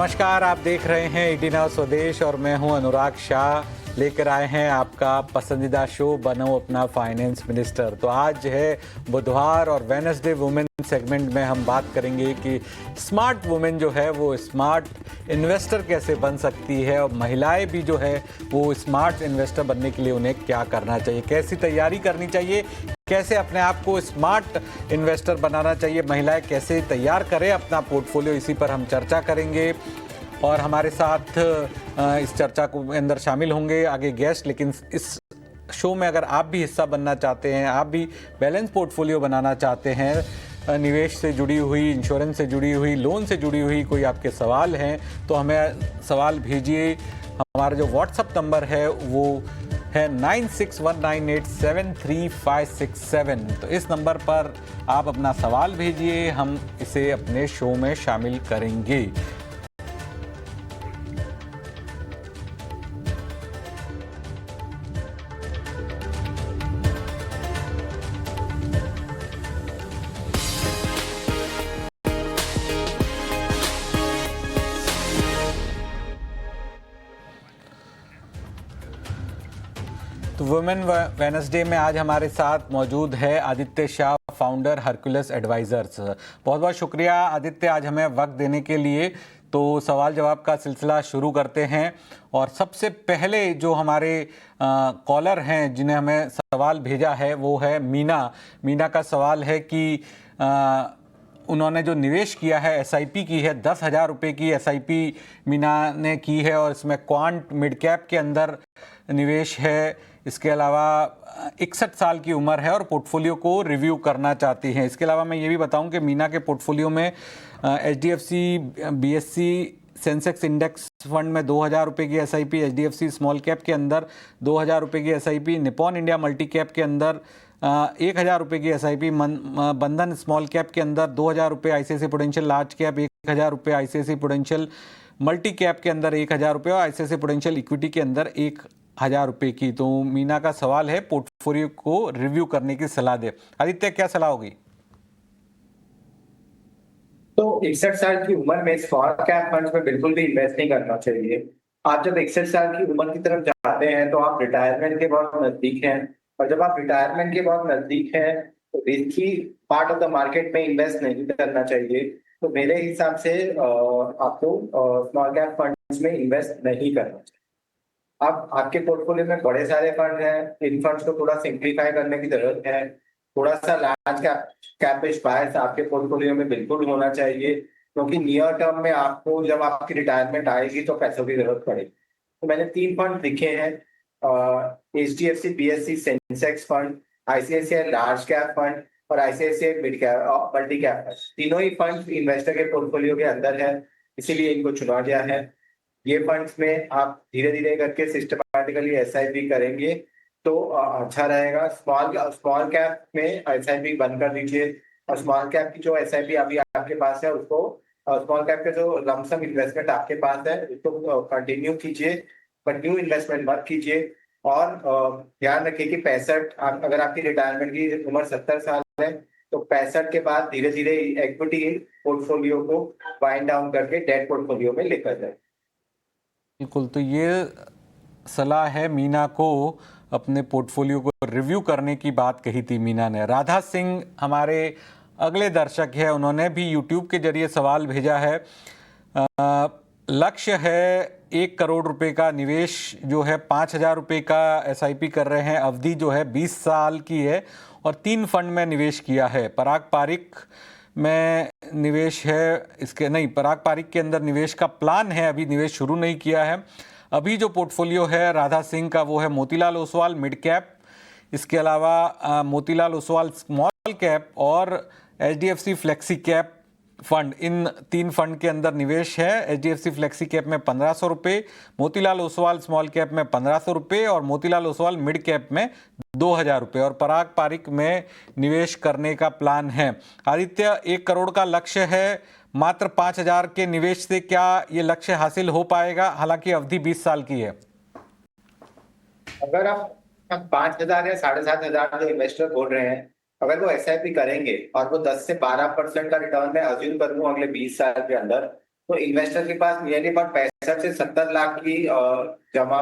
नमस्कार, आप देख रहे हैं 18 आवर स्वदेश और मैं हूं अनुराग शाह। लेकर आए हैं आपका पसंदीदा शो बनो अपना फाइनेंस मिनिस्टर। तो आज है बुधवार और वेडनेसडे वुमेन सेगमेंट में हम बात करेंगे कि स्मार्ट वुमेन जो है वो स्मार्ट इन्वेस्टर कैसे बन सकती है और महिलाएं भी जो है वो स्मार्ट इन्वेस्टर बनने के लिए उन्हें क्या करना चाहिए, कैसी तैयारी करनी चाहिए, कैसे अपने आप को स्मार्ट इन्वेस्टर बनाना चाहिए, महिलाएं कैसे तैयार करें अपना पोर्टफोलियो। इसी पर हम चर्चा करेंगे और हमारे साथ इस चर्चा को अंदर शामिल होंगे आगे गेस्ट। लेकिन इस शो में अगर आप भी हिस्सा बनना चाहते हैं, आप भी बैलेंस पोर्टफोलियो बनाना चाहते हैं, निवेश से जुड़ी हुई, इंश्योरेंस से जुड़ी हुई, लोन से जुड़ी हुई कोई आपके सवाल हैं तो हमें सवाल भेजिए। हमारा जो व्हाट्सएप नंबर है वो है 9619873567। तो इस नंबर पर आप अपना सवाल भेजिए, हम इसे अपने शो में शामिल करेंगे। तो वुमेन वेडनेसडे में आज हमारे साथ मौजूद है Aditya Shah, founder Hercules advisors. बहुत बहुत शुक्रिया आदित्य आज हमें वक्त देने के लिए। तो सवाल जवाब का सिलसिला शुरू करते हैं और सबसे पहले जो हमारे कॉलर हैं जिन्हें हमें सवाल भेजा है वो है मीना। मीना का सवाल है कि उन्होंने जो निवेश किया है, एसआईपी की है, 10,000 रुपये की एसआईपी मीना ने की है और इसमें क्वांट मिड कैप के अंदर निवेश है। इसके अलावा 61 साल की उम्र है और पोर्टफोलियो को रिव्यू करना चाहती हैं। इसके अलावा मैं ये भी बताऊं कि मीना के पोर्टफोलियो में HDFC BSC Sensex index fund में 2,000 रुपये की एसआईपी, एचडीएफसी स्मॉल कैप के अंदर 2,000 रुपये की SIP, Nippon India multi cap के अंदर 1,000 रुपये की एसआईपी, बंधन स्मॉल कैप के अंदर 2,000 रुपये, आईसीआईसी प्रूडेंशियल लार्ज कैप 1,000 रुपये, आईसीआईसी प्रूडेंशियल मल्टी कैप के अंदर 1,000 रुपये और आईसीआईसी प्रूडेंशियल इक्विटी के अंदर 1,000 रुपये की। तो मीना का सवाल है पोर्टफोलियो को रिव्यू करने की सलाह दे। आदित्य क्या सलाह होगी? तो 61 साल की उम्र में स्मॉल कैप फंड्स में बिल्कुल भी इन्वेस्ट नहीं करना चाहिए। आप जब 61 साल की उम्र की तरफ जाते हैं तो आप रिटायरमेंट के बहुत नजदीक हैं, और जब आप रिटायरमेंट के बहुत नजदीक हैं तो risky part of the market में इन्वेस्ट नहीं करना चाहिए। तो मेरे हिसाब से आपको स्मॉल कैप फंड्स में इन्वेस्ट नहीं करना चाहिए। अब आपके पोर्टफोलियो में बड़े सारे फंड हैं, इन फंड्स को थोड़ा सिंप्लीफाई करने की जरूरत है। थोड़ा सा लार्ज कैपिश बायस आपके पोर्टफोलियो में बिल्कुल होना चाहिए, क्योंकि नियर टर्म में आपको जब आपकी रिटायरमेंट आएगी तो पैसों की जरूरत पड़ेगी। तो मैंने 3 फंड लिखे हैं, HDFC BSC Sensex fund, ICICI large cap fund और ICICI mid cap multi cap fund. तीनों ही फंड इन्वेस्टर के पोर्टफोलियो के अंदर है, इसीलिए इनको चुना गया है। ये फंड्स में आप धीरे धीरे करके सिस्टमैटिकली एसआईपी करेंगे तो अच्छा रहेगा। स्मॉल कैप में एसआईपी बंद कर दीजिए और स्मॉल कैप की जो एसआईपी अभी आपके पास है उसको, स्मॉल कैप के जो लमसम इन्वेस्टमेंट आपके पास है उसको कंटिन्यू कीजिए, बट न्यू इन्वेस्टमेंट मत कीजिए। और ध्यान रखिए कि 65, अगर आपकी रिटायरमेंट की उम्र 70 साल है तो 65 के बाद धीरे धीरे इक्विटी पोर्टफोलियो को वाइंड डाउन करके डेट पोर्टफोलियो में लेकर जाए। बिल्कुल, तो ये सलाह है मीना को अपने पोर्टफोलियो को रिव्यू करने की बात कही थी मीना ने। राधा सिंह हमारे अगले दर्शक है, उन्होंने भी यूट्यूब के जरिए सवाल भेजा है। लक्ष्य है 1 करोड़ रुपए का निवेश जो है, 5,000 रुपये का एसआईपी कर रहे हैं, अवधि जो है 20 साल की है और 3 फंड में निवेश किया है। पराग पारिक में निवेश है, इसके नहीं, पराग पारिक के अंदर निवेश का प्लान है, अभी निवेश शुरू नहीं किया है। अभी जो पोर्टफोलियो है राधा सिंह का वो है मोतीलाल ओसवाल मिड कैप, इसके अलावा मोतीलाल ओसवाल स्मॉल कैप और एचडीएफसी फ्लेक्सी कैप फंड। इन 3 फंड के अंदर निवेश है। एचडीएफसी फ्लेक्सी कैप में 1,500 रुपये, मोतीलाल ओसवाल स्मॉल कैप में 1,500 रुपये और मोतीलाल ओसवाल मिड कैप में 2,000 रुपये और पराग पारिक में निवेश करने का प्लान है। आदित्य, 1 करोड़ का लक्ष्य है, मात्र 5,000 के निवेश से क्या ये लक्ष्य हासिल हो पाएगा? हालांकि अवधि 20 साल की है। अगर आप 5,000 या 7,500 जो इन्वेस्टर बोल रहे हैं, अगर वो एसआईपी करेंगे और वो 10 से 12% का रिटर्न मैं अज्यूम करूँ अगले 20 साल के अंदर, तो इन्वेस्टर के पास नियरली अबाउट 65 से 70 लाख की जमा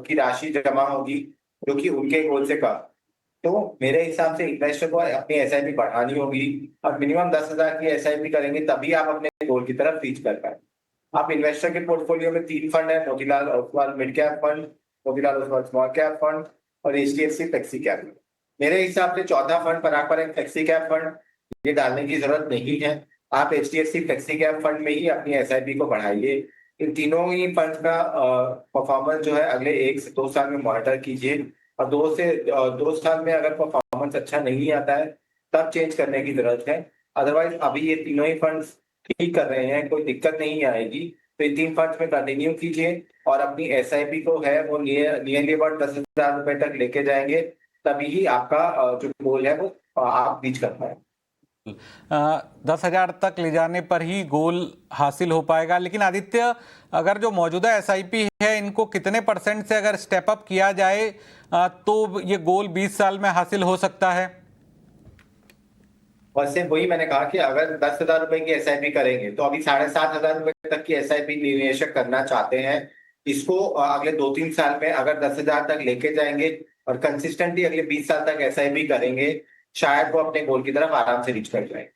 की राशि जमा होगी, जो कि उनके गोल से कम। तो मेरे हिसाब से इन्वेस्टर को अपनी एसआईपी बढ़ानी होगी और मिनिमम 10,000 की एसआईपी करेंगे, तभी आप अपने गोल की तरफ रीच कर पाए। आप इन्वेस्टर के पोर्टफोलियो में 3 फंड है, Motilal Oswal mid cap fund, Motilal Oswal small cap fund और एचडीएफसी फ्लेक्सी कैप। मेरे हिसाब से चौथा फंड पराग पर एक फ्लेक्सी कैप फंड, ये डालने की जरूरत नहीं है। आप एचडीएफसी फ्लेक्सी कैप फंड में ही अपनी एसआईपी को बढ़ाइए। इन तीनों ही फंड का परफॉर्मेंस जो है अगले 1 से 2 साल में मॉनिटर कीजिए, और 2 साल में अगर परफॉर्मेंस अच्छा नहीं आता है तब चेंज करने की जरूरत है। अदरवाइज अभी ये तीनों ही फंड्स ठीक कर रहे हैं, कोई दिक्कत नहीं आएगी। तो इन 3 फंड्स में कंटिन्यू कीजिए और अपनी एसआईपी को है वो नियरली अबाउट 10,000 रुपए तक लेके जाएंगे, तभी ही आपका जो गोल है वो आप रीच कर पाए। 10,000 तक ले जाने पर ही गोल हासिल हो पाएगा। लेकिन आदित्य, अगर जो मौजूदा एसआईपी है इनको कितने % से अगर स्टेप अप किया जाए तो ये गोल 20 साल में हासिल हो सकता है? वैसे वही मैंने कहा कि अगर 10,000 रुपए की एसआईपी करेंगे तो अभी 7,500 रुपए तक की एसआईपी निवेशक करना चाहते हैं। इसको अगले 2-3 साल में अगर 10,000 तक लेके जाएंगे और कंसिस्टेंटली अगले 20 साल तक एसआईपी करेंगे, शायद वो अपने गोल की तरफ आराम से रीच कर जाएंगे।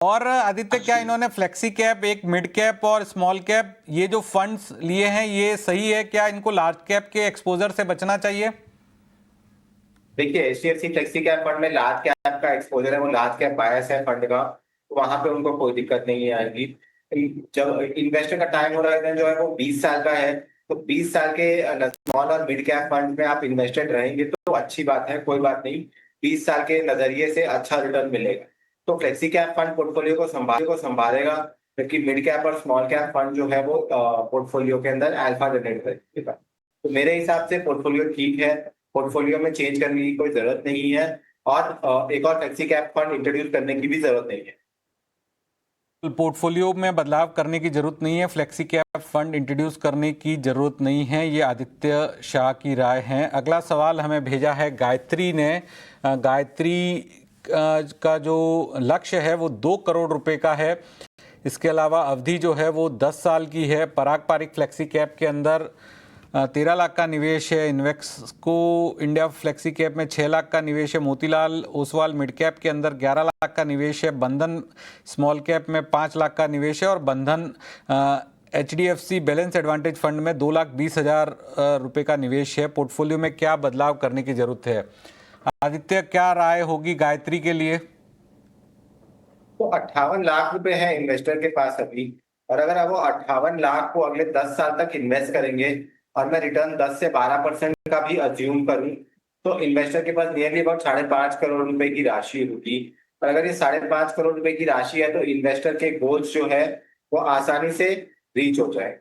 और आदित्य, क्या इन्होंने फ्लेक्सी कैप, एक मिड कैप और स्मॉल कैप, ये जो फंड्स लिए हैं ये सही है? क्या इनको लार्ज कैप के एक्सपोजर से बचना चाहिए? देखिए, एचडीएफसी फ्लेक्सी कैप फंड में लार्ज कैप का एक्सपोजर है, वो लार्ज कैप बायस है फंड का, तो वहां पे उनको कोई दिक्कत नहीं आएगी। जब इन्वेस्टर का टाइम होराइजन जो है वो 20 साल का है, तो 20 साल के स्मॉल और मिड कैप फंड में आप इन्वेस्टेड रहेंगे तो अच्छी बात है, कोई बात नहीं। 20 साल के नजरिए से अच्छा रिटर्न मिलेगा। तो फ्लेक्सी कैप फंड पोर्टफोलियो को संभालेगा, जबकि मिड कैप और स्मॉल कैप फंड जो है वो पोर्टफोलियो के अंदर अल्फा जनरेट करेगा। तो मेरे हिसाब से पोर्टफोलियो ठीक है, पोर्टफोलियो में चेंज करने की कोई जरूरत नहीं है, और एक और फ्लेक्सी कैप फंड इंट्रोड्यूस करने की भी जरूरत नहीं है। पोर्टफोलियो में बदलाव करने की जरूरत नहीं है, फ्लेक्सी कैप फंड इंट्रोड्यूस करने की जरूरत नहीं है, ये आदित्य शाह की राय है। अगला सवाल हमें भेजा है गायत्री ने। गायत्री का जो लक्ष्य है वो 2 करोड़ रुपए का है। इसके अलावा अवधि जो है वो 10 साल की है। पराग पारिक फ्लेक्सी कैप के अंदर 13 लाख का निवेश है। इन्वेक्स को इंडिया फ्लेक्सी कैप में 6 लाख का निवेश है। मोतीलाल ओसवाल मिड कैप के अंदर 11 लाख का निवेश है। बंधन स्मॉल कैप में 5 लाख का निवेश है और बंधन एचडीएफसी बैलेंस एडवांटेज फंड में 2,20,000 रुपए का निवेश है। पोर्टफोलियो में क्या बदलाव करने की जरूरत है? आदित्य, क्या राय होगी गायत्री के लिए? तो 58 लाख रुपए है इन्वेस्टर के पास अभी, और अगर वो 58 लाख को अगले 10 साल तक इन्वेस्ट करेंगे और मैं रिटर्न 10 से 12% का भी अज्यूम करूं, तो इन्वेस्टर के पास नियरली अबाउट 5.5 करोड़ रुपए की राशि होगी। और अगर ये 5.5 करोड़ रुपए की राशि है तो इन्वेस्टर के गोल्स जो है वो आसानी से रीच हो जाए।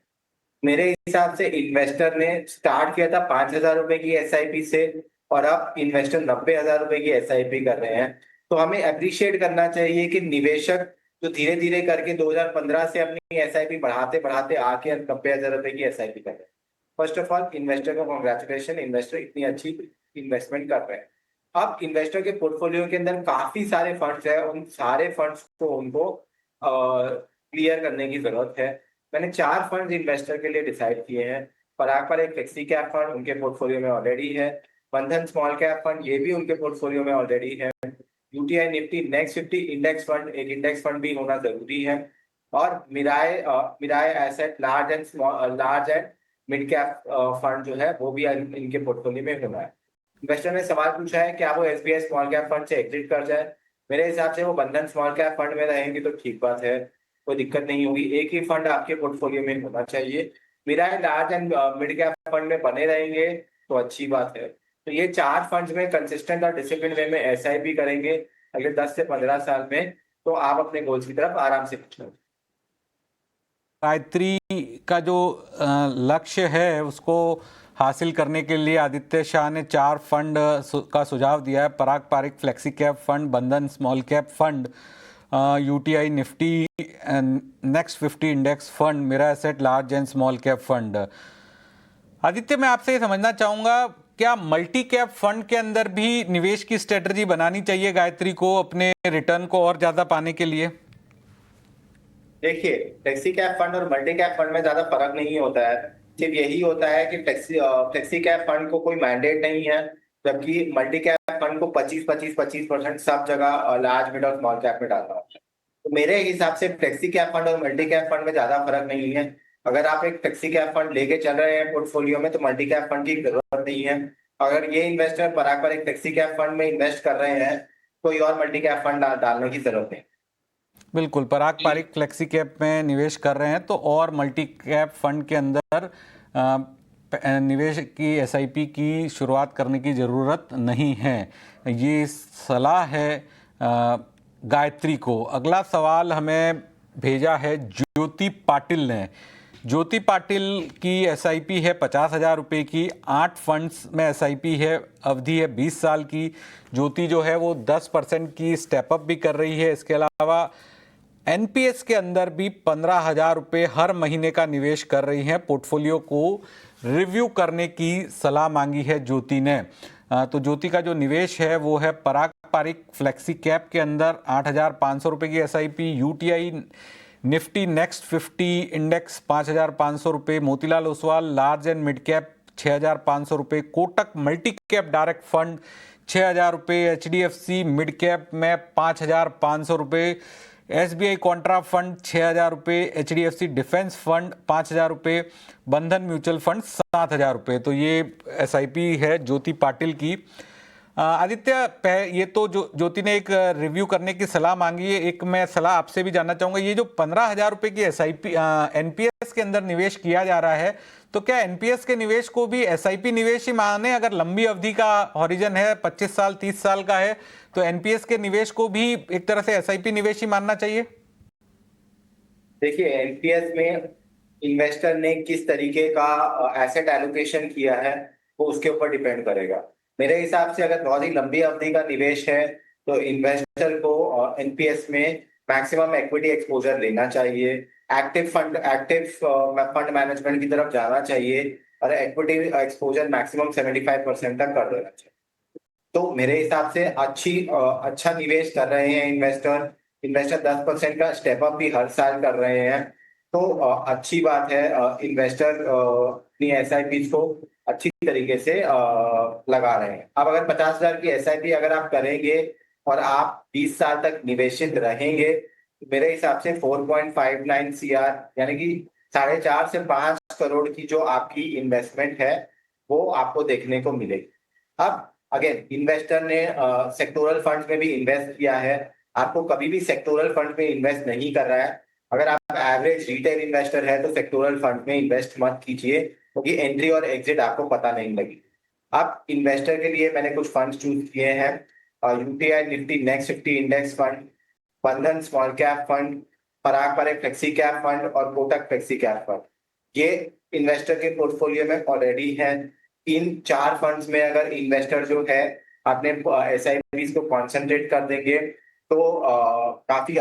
मेरे हिसाब से इन्वेस्टर ने स्टार्ट किया था 5,000 रुपए की एसआईपी से, और अब इन्वेस्टर 90,000 रुपए की एसआईपी कर रहे हैं। तो हमें अप्रिशिएट करना चाहिए कि निवेशक जो धीरे धीरे करके 2015 से अपनी एसआईपी बढ़ाते बढ़ाते आके 90,000 रुपए की एसआईपी कर रहे हैं। फर्स्ट ऑफ ऑल इन्वेस्टर को कॉन्ग्रेचुलेशन, इन्वेस्टर इतनी अच्छी इन्वेस्टमेंट कर रहे हैं। अब इन्वेस्टर के पोर्टफोलियो के अंदर काफी सारे फंड्स हैं, उन सारे फंड्स को उनको क्लियर करने की जरूरत है। मैंने 4 फंड इन्वेस्टर के लिए डिसाइड किए हैं। पराग पर एक फ्लेक्सी कैप फंड उनके पोर्टफोलियो में ऑलरेडी है। बंधन स्मॉल कैप फंड ये भी उनके पोर्टफोलियो में ऑलरेडी है। UTI Nifty next 50 index fund, एक इंडेक्स फंड भी होना जरूरी है। और Mirae asset large and mid cap fund जो है वो भी इनके पोर्टफोलियो में होना है। इन्वेस्टर ने सवाल पूछा है क्या वो एसबीआई स्मॉल कैप फंड से एग्जिट कर जाए। मेरे हिसाब से वो बंधन स्मॉल कैप फंड में रहेंगे तो ठीक बात है, कोई दिक्कत नहीं होगी। एक ही फंड आपके पोर्टफोलियो में होना चाहिए। Mirae large and mid cap fund में बने रहेंगे तो अच्छी बात है। तो ये 4 फंड्स में कंसिस्टेंट और डिसिप्लिन वे में एसआईपी करेंगे अगले 10 से 15 साल में, तो आप अपने गोल्स की तरफ आराम से पहुंचेंगे। गायत्री का जो लक्ष्य है उसको हासिल करने के लिए आदित्य शाह ने 4 फंड का सुझाव दिया है। Parag Parikh flexi cap fund, Bandhan small cap fund, UTI Nifty next 50 index fund, Mirae asset large and small cap fund. Aditya, मैं आपसे ये समझना चाहूंगा, क्या मल्टी कैप फंड के अंदर भी निवेश की स्ट्रेटजी बनानी चाहिए गायत्री को अपने रिटर्न को और ज्यादा पाने के लिए? देखिए, फ्लेक्सी कैप फंड और मल्टी कैप फंड में ज्यादा फर्क नहीं होता है। सिर्फ यही होता है कि फ्लेक्सी कैप फंड को कोई मैंडेट नहीं है, जबकि मल्टी कैप फंड को 25-25-25% सब जगह लार्ज मिड और स्मॉल कैप में डालना होता है। तो मेरे हिसाब से फ्लेक्सी कैप फंड और मल्टी कैप फंड में ज्यादा फर्क नहीं है। अगर आप एक फ्लेक्सी कैप फंड लेके चल रहे हैं पोर्टफोलियो में तो मल्टी कैप फंड की जरूरत नहीं है। अगर ये इन्वेस्टर पराग पर एक फ्लेक्सी कैप फंड में इन्वेस्ट कर रहे हैं, कोई और मल्टी कैप फंड डालने की जरूरत नहीं। बिल्कुल, पराग पारिक फ्लेक्सी कैप में निवेश कर रहे हैं तो और मल्टी कैप फंड के अंदर निवेश की एसआईपी की शुरुआत करने की ज़रूरत नहीं है। ये सलाह है गायत्री को। अगला सवाल हमें भेजा है ज्योति पाटिल ने। ज्योति पाटिल की एसआईपी है 50,000 रुपये की, 8 फंड्स में एसआईपी है, अवधि है 20 साल की। ज्योति जो है वो 10% की स्टेप अप भी कर रही है। इसके अलावा एनपीएस के अंदर भी 15,000 रुपये हर महीने का निवेश कर रही हैं। पोर्टफोलियो को रिव्यू करने की सलाह मांगी है ज्योति ने। तो ज्योति का जो निवेश है वो है पराग पारिक फ्लेक्सी कैप के अंदर 8,500 रुपये की SIP, UTI Nifty next 50 index 5,500 रुपये, Motilal Oswal large and mid cap 6,500 रुपये, Kotak multi cap direct fund 6,000 रुपये, एचडीएफसी मिड कैप में 5,500 रुपये, एसबीआई कॉन्ट्रा फंड 6,000 रुपये, एचडीएफसी डिफेंस फंड 5,000 रुपये, बंधन म्यूचुअल फंड 7,000 रुपये। तो ये एसआईपी है ज्योति पाटिल की। आदित्य, ये तो जो ज्योति ने एक रिव्यू करने की सलाह मांगी है, एक मैं सलाह आपसे भी जानना चाहूंगा। ये जो 15,000 रुपये की एसआईपी एनपीएस के अंदर निवेश किया जा रहा है, तो क्या एनपीएस के निवेश को भी एसआईपी निवेश ही माने? अगर लंबी अवधि का हॉरिजन है, 25 साल 30 साल का है, तो एनपीएस के निवेश को भी एक तरह से एसआईपी निवेश ही मानना चाहिए? देखिए, एनपीएस में इन्वेस्टर ने किस तरीके का एसेट एलोकेशन किया है वो उसके ऊपर डिपेंड करेगा। मेरे हिसाब से अगर बहुत ही लंबी अवधि का निवेश है तो इन्वेस्टर को एनपीएस में मैक्सिमम इक्विटी एक्सपोजर लेना चाहिए, एक्टिव फंड मैनेजमेंट की तरफ जाना चाहिए और इक्विटी एक्सपोजर मैक्सिमम 75% तक कर देना चाहिए। तो मेरे हिसाब से अच्छा निवेश कर रहे हैं इन्वेस्टर। इन्वेस्टर 10% का स्टेप अप भी हर साल कर रहे हैं। तो अच्छी बात है। इन्वेस्टर अपनी एसआईपी को अच्छी तरीके से लगा रहे हैं। अब अगर 50,000 की एसआईपी अगर आप करेंगे और आप 20 साल तक निवेशित रहेंगे तो मेरे हिसाब से 4.59 सीआर यानी कि 4.5 से 5 करोड़ की जो आपकी इन्वेस्टमेंट है वो आपको देखने को मिलेगी। अब अगेन इन्वेस्टर ने सेक्टोरल फंड में भी इन्वेस्ट किया है। आपको कभी भी सेक्टोरल फंड में इन्वेस्ट नहीं कर रहा है। अगर आप एवरेज रिटेल इन्वेस्टर है तो सेक्टोरल फंड में इन्वेस्ट मत कीजिए, क्योंकि एंट्री और एग्जिट आपको पता नहीं लगी। अब इन्वेस्टर के लिए मैंने कुछ फंड चूज किए हैं। UTI Nifty next 50 index fund, Bandhan small cap fund, पराग पारिक फ्लेक्सी कैप फंड और कोटक फ्लेक्सी कैप फंड। ये इन्वेस्टर के पोर्टफोलियो में ऑलरेडी है। इन 4 फंड्स में अगर इन्वेस्टर जो है अपने एसआईपी को कॉन्सेंट्रेट कर देंगे तो काफी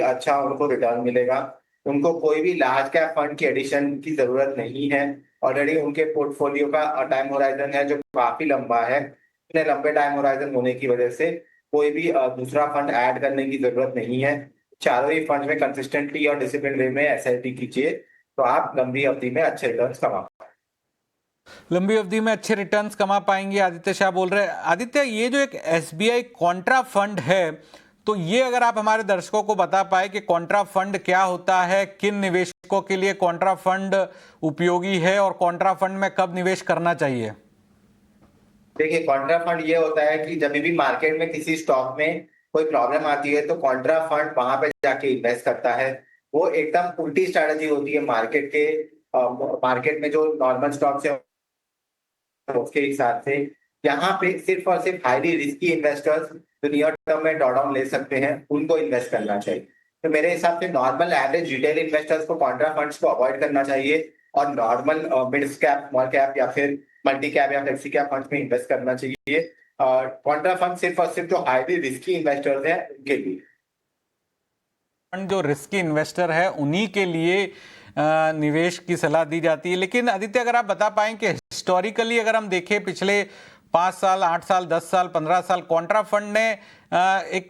अच्छा उनको रिटर्न मिलेगा। उनको कोई भी लार्ज कैप फंड की एडिशन की जरूरत नहीं है। ऑलरेडी उनके पोर्टफोलियो का टाइम होराइजन है जो काफी लंबा है। इतने लंबे टाइम होराइजन होने की वजह से कोई भी दूसरा फंड ऐड करने की जरूरत नहीं है। चारों ही फंड में कंसिस्टेंटली और डिसिप्लिन वे में एसआईपी कीजिए तो आप लंबी अवधि में अच्छे रिटर्न कमा। लंबी अवधि में अच्छे रिटर्न्स कमा पाएंगे, आदित्य शाह बोल रहे हैं। आदित्य, ये जो एक एसबीआई कॉन्ट्रा फंड है, तो ये अगर आप हमारे दर्शकों को बता पाए कि कॉन्ट्रा फंड क्या होता है, किन निवेशकों के लिए कॉन्ट्रा फंड उपयोगी है और कॉन्ट्रा फंड में कब निवेश करना चाहिए? देखिए, कॉन्ट्रा फंड ये होता है कि जब भी मार्केट में किसी स्टॉक में कोई प्रॉब्लम आती है तो कॉन्ट्रा फंड वहां पे जाके इन्वेस्ट करता है। वो एकदम उल्टी स्ट्रैटेजी होती है मार्केट में जो नॉर्मल स्टॉक्स है उसके हिसाब से। यहाँ पे सिर्फ और सिर्फ हाईली रिस्की इन्वेस्टर्स जो नियर टर्म में ड्रॉडाउन ले सकते हैं उनको इन्वेस्ट करना चाहिए। तो मेरे हिसाब से नॉर्मल एवरेज रिटेल इन्वेस्टर्स को कॉन्ट्रा फंड्स को अवॉइड करना चाहिए और normal mid cap, small cap या फिर मल्टी कैप या फ्लेक्सी कैप फंड्स में इन्वेस्ट करना चाहिए। कॉन्ट्रा फंड सिर्फ और सिर्फ जो हाईली रिस्की इन्वेस्टर्स हैं उनके लिए। फंड जो रिस्की इन्वेस्टर है उन्हीं के लिए निवेश की सलाह दी जाती है। लेकिन आदित्य, अगर आप बता पाएं कि हिस्टोरिकली अगर हम देखें पिछले 5 साल, 8 साल, 10 साल, 15 साल कॉन्ट्रा फंड ने एक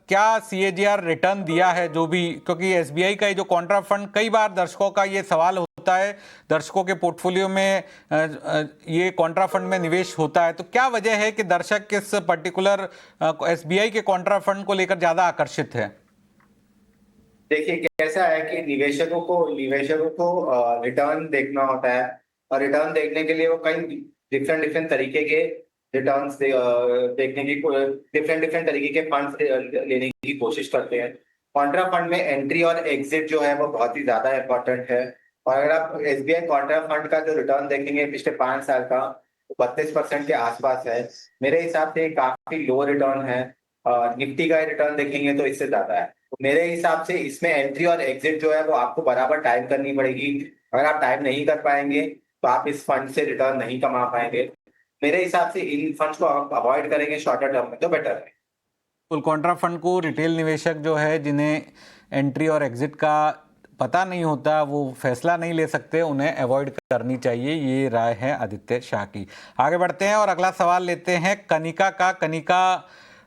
क्या CAGR रिटर्न दिया है, जो भी, क्योंकि SBI का ये जो कॉन्ट्रा फंड, कई बार दर्शकों का ये सवाल होता है, दर्शकों के पोर्टफोलियो में ये कॉन्ट्रा फंड में निवेश होता है, तो क्या वजह है कि दर्शक किस पर्टिकुलर SBI के कॉन्ट्रा फंड को लेकर ज्यादा आकर्षित है? देखिए कैसा है कि निवेशकों को रिटर्न देखना होता है, और रिटर्न देखने के लिए वो कई डिफरेंट डिफरेंट तरीके के रिटर्न्स देखने की डिफरेंट डिफरेंट तरीके के फंड्स लेने की कोशिश करते हैं। कॉन्ट्रा फंड में एंट्री और एग्जिट जो है वो बहुत ही ज्यादा इंपॉर्टेंट है। और अगर आप SBI कॉन्ट्रा फंड का जो रिटर्न देखेंगे पिछले 5 साल का, वो 32% के आसपास है। मेरे हिसाब से काफी लो रिटर्न है। निफ्टी का रिटर्न देखेंगे तो इससे ज्यादा है। तो मेरे हिसाब से इसमें एंट्री और एग्जिट जो है वो आपको बराबर टाइम करनी पड़ेगी। अगर आप टाइम नहीं कर पाएंगे तो आप इस फंड से रिटर्न नहीं कमा पाएंगे। मेरे हिसाब से इन फंड्स को आप अवॉइड करेंगे शॉर्टर टर्म में तो बेटर है। कुल कॉन्ट्रा फंड को रिटेल निवेशक जो है, जिन्हें एंट्री और एग्जिट का पता नहीं होता, वो फैसला नहीं ले सकते, उन्हें अवॉइड करनी चाहिए, ये राय है आदित्य शाह की। आगे बढ़ते हैं और अगला सवाल लेते हैं कनिका का। कनिका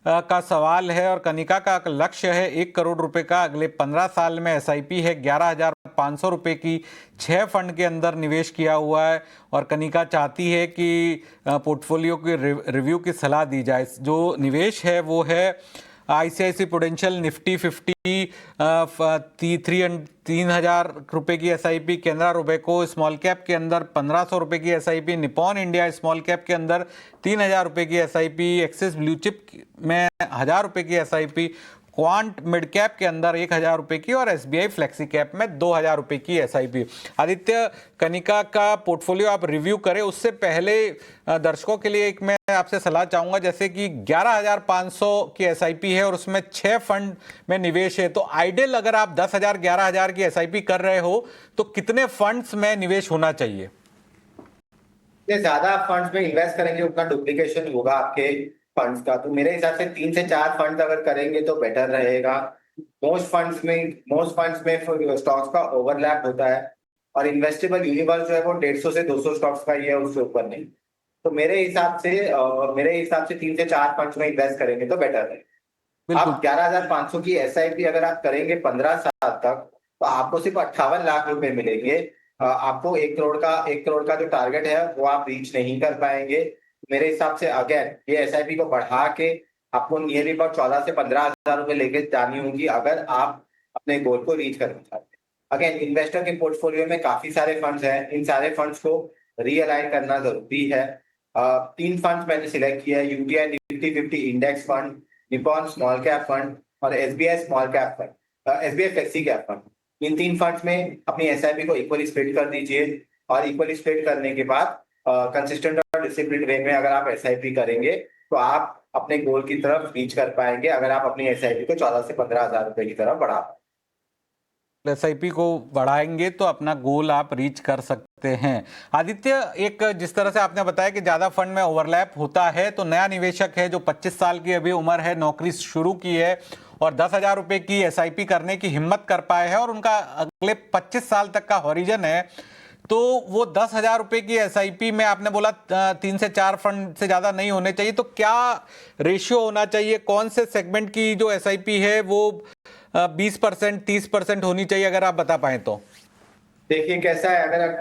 का सवाल है, और कनिका का लक्ष्य है 1 करोड़ रुपए का अगले 15 साल में। SIP है 11,500 रुपए की, 6 फंड के अंदर निवेश किया हुआ है, और कनिका चाहती है कि पोर्टफोलियो की रिव्यू की सलाह दी जाए। जो निवेश है वो है ICICI प्रूडेंशियल निफ्टी 50, 3,000 रुपए की SIP, Canara Robeco small cap के अंदर 1,500 रुपए की SIP, Nippon India small cap के अंदर 3,000 रुपए की SIP, एक्सिस ब्लू चिप में 1,000 रुपए की SIP, क्वांट मिड कैप के अंदर 1,000 रुपए की, और SBI फ्लेक्सी कैप में 2,000 रुपए की SIP। आदित्य, कनिका का पोर्टफोलियो आप रिव्यू करें उससे पहले दर्शकों के लिए एक मैं आपसे सलाह चाहूंगा, जैसे कि 11,500 की SIP है और उसमें 6 फंड में निवेश है, तो आइडियल अगर आप 10,000 11,000 की SIP कर रहे हो तो कितने फंड्स में निवेश होना चाहिए? ज्यादा फंड्स में इन्वेस्ट करेंगे उतना डुप्लीकेशन होगा आपके फंड्स का। तो मेरे हिसाब से 3 से 4 फंड्स अगर करेंगे तो बेटर रहेगा। मोस्ट फंड्स में स्टॉक्स का ओवरलैप होता है, और इन्वेस्टेबल यूनिवर्स जो है वो 150 से 200 स्टॉक्स का ही है, उससे ऊपर नहीं। तो मेरे हिसाब से 3 से 4 फंड्स में इन्वेस्ट करेंगे तो बेटर है। बिल्कुल। आप 11,500 की SIP अगर आप करेंगे 15 साल तक, तो आपको सिर्फ 58 लाख रुपए मिलेंगे। आपको 1 करोड़ का जो टारगेट है वो आप रीच नहीं कर पाएंगे। मेरे हिसाब से अगेन ये SIP को बढ़ा के आपको नियरली अबाउट 14 से 15,000 रुपए लेके जानी होगी अगर आप अपने गोल को रीच करना चाहते हैं। अगेन इन्वेस्टर के पोर्टफोलियो में काफी सारे फंड्स हैं, इन सारे फंड्स को रीअलाइन करना जरूरी है। 3 फंड्स मैंने सिलेक्ट किया है, UTI Nifty 50 index fund, Nippon small cap fund और SBI small cap fund, SBI flexi cap fund. इन 3 फंड्स में अपनी SIP को इक्वली स्प्लिट कर दीजिए, और इक्वली स्प्लिट करने के बाद कंसिस्टेंट और डिसिप्लिन वे में अगर आप SIP करेंगे तो आप अपने गोल की तरफ रीच कर पाएंगे, अगर आप अपनी SIP को 14 से 15,000 रुपए की तरफ बढ़ा पाएंगे। SIP को बढ़ाएंगे तो अपना गोल आप रीच कर सकते हैं। आदित्य, एक जिस तरह से आपने बताया कि ज्यादा फंड में ओवरलैप होता है, तो नया निवेशक है जो 25 साल की अभी उम्र है, नौकरी शुरू की है और 10,000 रुपए की SIP करने की हिम्मत कर पाए हैं, और उनका अगले 25 साल तक का हॉरिजन है, तो वो 10,000 रुपए की SIP में आपने बोला 3 से 4 फंड से ज्यादा नहीं होने चाहिए, तो क्या रेशियो होना चाहिए? कौन से सेगमेंट की जो SIP है वो 20%, 30% होनी चाहिए, अगर आप बता पाए तो? देखिए कैसा है, अगर आप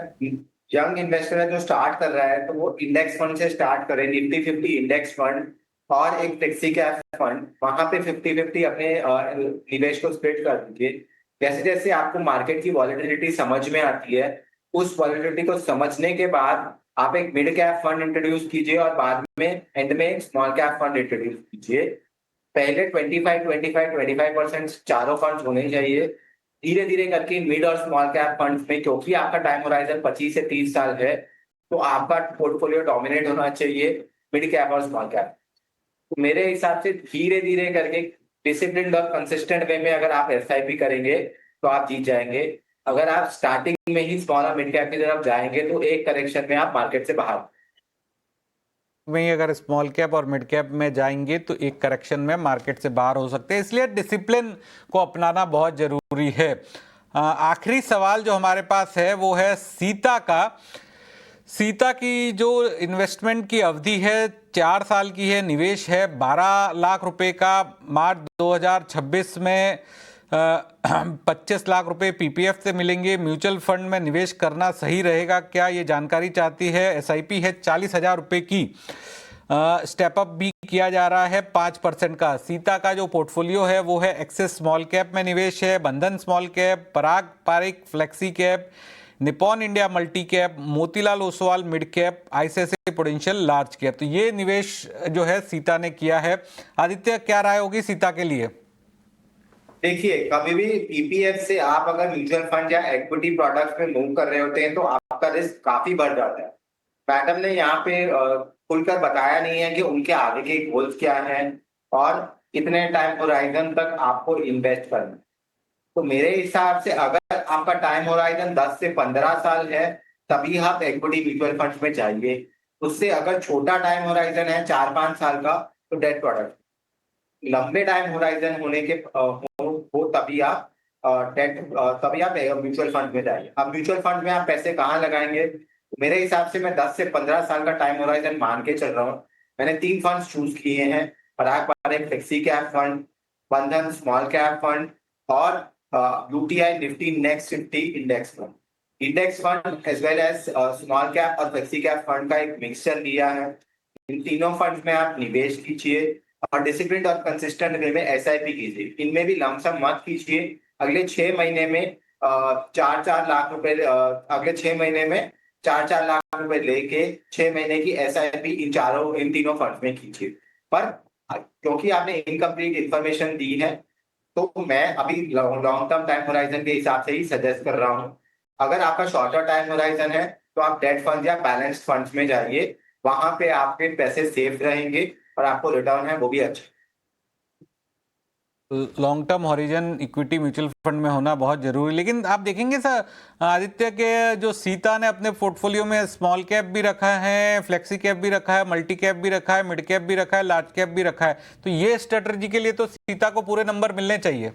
यंग इन्वेस्टर है जो स्टार्ट कर रहा है तो वो इंडेक्स फंड से स्टार्ट करें, निफ्टी 50 इंडेक्स फंड और एक फ्लेक्सी कैप फंड। वहां पे 50-50 अपने निवेश को स्प्लिट कर दीजिए। जैसे जैसे आपको मार्केट की वॉलेटिलिटी समझ में आती है, उस वॉलेटिलिटी को समझने के बाद आप एक मिड कैप फंड इंट्रोड्यूस कीजिए, और बाद में एंड में एक स्मॉल कैप फंड इंट्रोड्यूस कीजिए। पहले 25-25-25% चारों फंड्स होने चाहिए। धीरे धीरे करके मिड और स्मॉल कैप फंड्स में, क्योंकि आपका टाइम होराइजन 25 से 30 साल है, तो आपका पोर्टफोलियो डोमिनेट होना चाहिए मिड कैप और स्मॉल कैप। तो मेरे हिसाब से धीरे धीरे करके डिसिप्लिन और कंसिस्टेंट वे में अगर आप SIP करेंगे तो आप जीत जाएंगे। अगर आप स्टार्टिंग में ही स्मॉल और मिड कैप की तरफ जाएंगे तो एक करेक्शन में आप मार्केट से बाहर। वहीं अगर स्मॉल कैप और मिड कैप में जाएंगे तो एक करेक्शन में मार्केट से बाहर हो सकते हैं, इसलिए डिसिप्लिन को अपनाना बहुत जरूरी है। आखिरी सवाल जो हमारे पास है वो है सीता का। सीता की जो इन्वेस्टमेंट की अवधि है 4 साल की है, निवेश है 12 लाख रुपए का। मार्च 2026 में 25 लाख रुपए पीपीएफ से मिलेंगे। म्यूचुअल फंड में निवेश करना सही रहेगा क्या, ये जानकारी चाहती है। एसआईपी है 40,000 रुपये की। स्टेप अप भी किया जा रहा है 5% का। सीता का जो पोर्टफोलियो है वो है एक्सिस स्मॉल कैप में निवेश है, Bandhan small cap, Parag Parikh flexi cap, Nippon India multi cap, Motilal Oswal mid cap, ICICI Prudential large cap. तो ये निवेश जो है सीता ने किया है। आदित्य, क्या राय होगी सीता के लिए? देखिए, कभी भी पीपीएफ से आप अगर म्यूचुअल फंड या इक्विटी प्रोडक्ट्स में मूव कर रहे होते हैं तो आपका रिस्क काफी बढ़ जाता है। मैडम ने यहाँ पे खुलकर बताया नहीं है कि उनके आगे के गोल्स क्या हैं और कितने टाइम होराइजन तक आपको इन्वेस्ट करना है। तो मेरे हिसाब से अगर आपका टाइम होराइजन 10 से 15 साल है तभी आप इक्विटी म्यूचुअल फंड्स में जाइए। उससे अगर छोटा टाइम होराइजन है 4-5 साल का तो डेट प्रोडक्ट। लंबे टाइम होराइजन होने के हो तभी आप म्यूचुअल फंड में जाइए। अब म्यूचुअल फंड में आप पैसे कहाँ लगाएंगे? मेरे हिसाब से मैं 10 से 15 साल का टाइम होराइजन मान के चल रहा हूँ। मैंने 3 फंड चूज किए हैं, Parag Parikh flexi cap fund, Bandhan small cap fund और UTI Nifty next 50 index fund. Index fund as well as small cap और फ्लेक्सी कैप फंड का एक मिक्सचर लिया है। इन तीनों फंड में आप निवेश कीजिए और डिसिप्लिन और कंसिस्टेंट वे में एसआईपी कीजिए। इनमें भी लमसम मत कीजिए। अगले 6 महीने में 4-4 लाख रुपए अगले 6 महीने में 4-4 लाख रुपए लेके 6 महीने की एसआईपी इन तीनों फंड में कीजिए। पर क्योंकि आपने इनकम्प्लीट इंफॉर्मेशन दी है तो मैं अभी लॉन्ग टर्म टाइम होराइजन के हिसाब से ही सजेस्ट कर रहा हूँ। अगर आपका शॉर्टर टाइम होराइजन है तो आप डेट फंड या बैलेंस्ड फंड्स में जाइए। वहां पे आपके पैसे सेफ रहेंगे और आपको रिटर्न है वो भी अच्छा। Long term horizon equity mutual fund में होना बहुत जरूरी। लेकिन आप देखेंगे सर आदित्य के जो सीता ने अपने पोर्टफोलियो में स्मॉल कैप भी रखा है, फ्लेक्सी कैप भी रखा है, मल्टी कैप भी रखा है, मिड कैप भी रखा है, लार्ज कैप भी रखा है। तो ये स्ट्रेटजी के लिए तो सीता को पूरे नंबर मिलने चाहिए।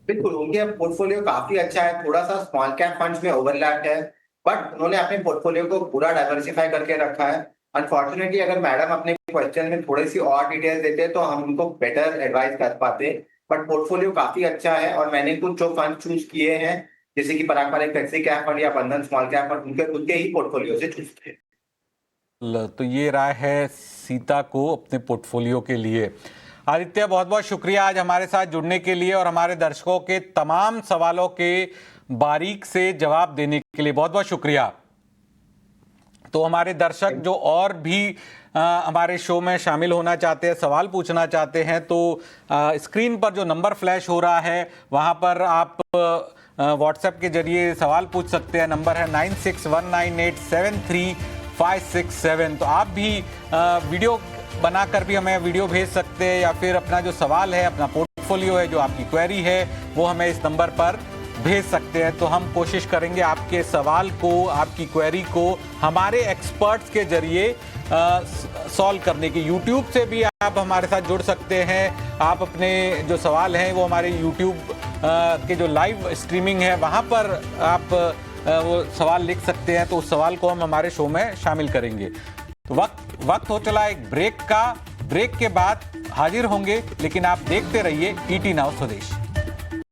बिल्कुल, उनके पोर्टफोलियो काफी अच्छा है। थोड़ा सा स्मॉल कैप फंड्स में ओवरलैप है बट उन्होंने अपने पोर्टफोलियो को पूरा डाइवर्सिफाई करके रखा है। अनफॉर्चुनेटली अगर मैडम अपने क्वेश्चन में थोड़ी सी और डिटेल्स देते तो हम उनको बेटर एडवाइस कर पाते। बट पोर्टफोलियो काफी अच्छा है और मैंने कुछ जो फंड चूज किए हैं जैसे कि पराग पारिक फ्लेक्सी कैप फंड या बंधन स्मॉल कैप फंड उनके ही पोर्टफोलियो से चूज किए। तो ये राय है सीता को अपने पोर्टफोलियो के लिए। आदित्य, बहुत बहुत शुक्रिया आज हमारे साथ जुड़ने के लिए और हमारे दर्शकों के तमाम सवालों के बारीक से जवाब देने के लिए बहुत बहुत शुक्रिया। तो हमारे दर्शक जो और भी हमारे शो में शामिल होना चाहते हैं, सवाल पूछना चाहते हैं, तो स्क्रीन पर जो नंबर फ्लैश हो रहा है वहां पर आप व्हाट्सएप के जरिए सवाल पूछ सकते हैं। नंबर है 9619873567। तो आप भी वीडियो बनाकर भी हमें वीडियो भेज सकते हैं या फिर अपना जो सवाल है, अपना पोर्टफोलियो है, जो आपकी क्वेरी है वो हमें इस नंबर पर भेज सकते हैं। तो हम कोशिश करेंगे आपके सवाल को, आपकी क्वेरी को हमारे एक्सपर्ट्स के जरिए सॉल्व करने की। यूट्यूब से भी आप हमारे साथ जुड़ सकते हैं। आप अपने जो सवाल हैं वो हमारे यूट्यूब के जो लाइव स्ट्रीमिंग है वहाँ पर आप वो सवाल लिख सकते हैं। तो उस सवाल को हम हमारे शो में शामिल करेंगे। तो वक्त हो चला एक ब्रेक का। ब्रेक के बाद हाजिर होंगे, लेकिन आप देखते रहिए ईटी नाउ स्वदेश।